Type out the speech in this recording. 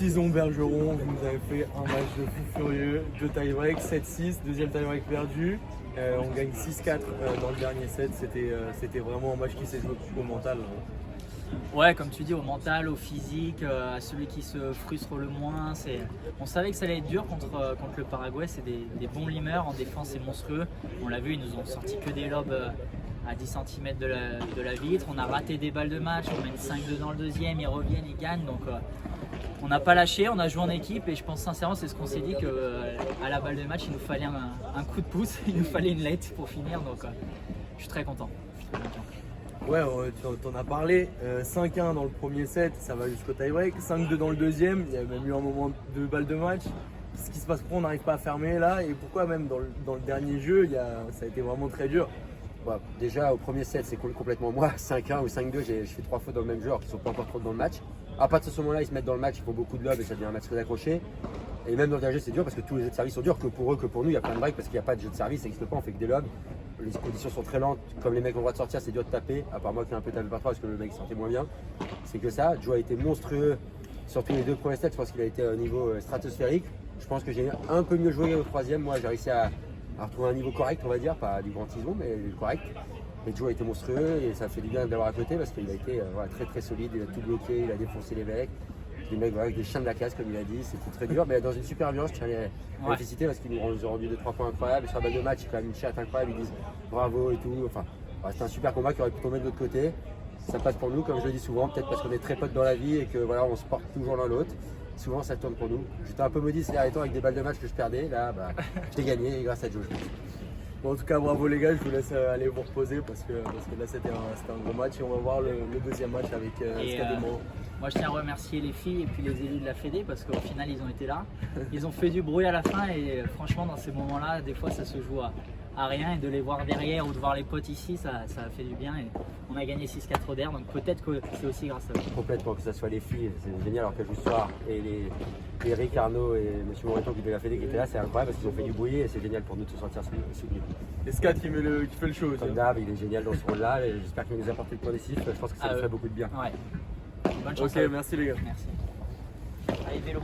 Tison Bergeron, vous nous avez fait un match de fou furieux, 2 tie-break, 7-6, deuxième tie-break perdu. On gagne 6-4 dans le dernier set. C'était vraiment un match qui s'est joué au mental. Ouais, comme tu dis, au mental, au physique, à celui qui se frustre le moins. On savait que ça allait être dur contre le Paraguay. C'est des bons limeurs. En défense, c'est monstrueux. On l'a vu, ils nous ont sorti que des lobes à 10 cm de la vitre. On a raté des balles de match. On mène 5-2 dans le deuxième. Ils reviennent, ils gagnent. Donc, on n'a pas lâché. On a joué en équipe. Et je pense sincèrement, c'est ce qu'on s'est dit qu'à la balle de match, il nous fallait un coup de pouce. Il nous fallait une late pour finir. Donc, je suis très content. Ouais, t'en as parlé. 5-1 dans le premier set, ça va jusqu'au tie-break. 5-2 dans le deuxième, il y a même eu un moment de balle de match. Ce qui se passe, pourquoi on n'arrive pas à fermer là? Et pourquoi même dans le dernier jeu, ça a été vraiment très dur? Bah, déjà au premier set c'est complètement moi, 5-1 ou 5-2, j'ai fait 3 fautes dans le même jeu alors qu'ils sont pas encore trop dans le match. À partir de ce moment-là ils se mettent dans le match, ils font beaucoup de lobes et ça devient un match très accroché. Et même dans le dernier jeu c'est dur parce que tous les jeux de service sont durs, que pour eux que pour nous il y a plein de breaks parce qu'il n'y a pas de jeu de service, ça n'existe pas, on fait que des lobes. Les conditions sont très lentes, comme les mecs ont le droit de sortir c'est dur de taper, à part moi qui ai un peu tapé par 3 parce que le mec sortait moins bien. C'est que ça, Joe a été monstrueux, surtout les deux premiers sets, je pense qu'il a été à un niveau stratosphérique. Je pense que j'ai un peu mieux joué au troisième, moi j'ai réussi à retrouver un niveau correct on va dire, pas du grand tison mais correct. Et Joe a été monstrueux et ça fait du bien de l'avoir à côté parce qu'il a été très très solide, il a tout bloqué, il a défoncé les mecs. Des mecs avec des chiens de la casse comme il a dit, c'était très dur mais dans une super ambiance, je tiens à les féliciter parce qu'ils nous ont rendu 2-3 points incroyables. Sur la balle de match, il quand même une chatte incroyable, ils disent bravo et tout. Enfin, c'était un super combat qui aurait pu tomber de l'autre côté. Ça passe pour nous, comme je le dis souvent, peut-être parce qu'on est très potes dans la vie et que voilà, on se porte toujours l'un l'autre. Souvent ça tourne pour nous. J'étais un peu maudit ces derniers temps avec des balles de match que je perdais, là je t'ai gagné grâce à Joe. Bon, en tout cas, bravo les gars, je vous laisse aller vous reposer parce que là c'était un gros match et on va voir le deuxième match avec Scademo. Moi je tiens à remercier les filles et puis les élus de la Fédé parce qu'au final ils ont été là. Ils ont fait du bruit à la fin et franchement dans ces moments-là, des fois ça se joue à rien et de les voir derrière ou de voir les potes ici, ça a fait du bien et on a gagné 6-4 d'air donc peut-être que c'est aussi grâce à eux. Complètement, que ce soit les filles, c'est génial alors qu'elles jouent ce soir et les Eric, Arnaud et M. Moreton qui de la Fédé qui étaient là, c'est incroyable parce qu'ils ont fait du bruit et c'est génial pour nous de se sentir soutenus. Et Scad qui fait le show aussi. Comme d'hab, il est génial dans ce rôle-là et j'espère qu'il va nous apporter le point décisif, je pense que ça nous ferait beaucoup de bien. Ouais. Bonne chance. Ok, merci les gars. Merci. Allez vélo.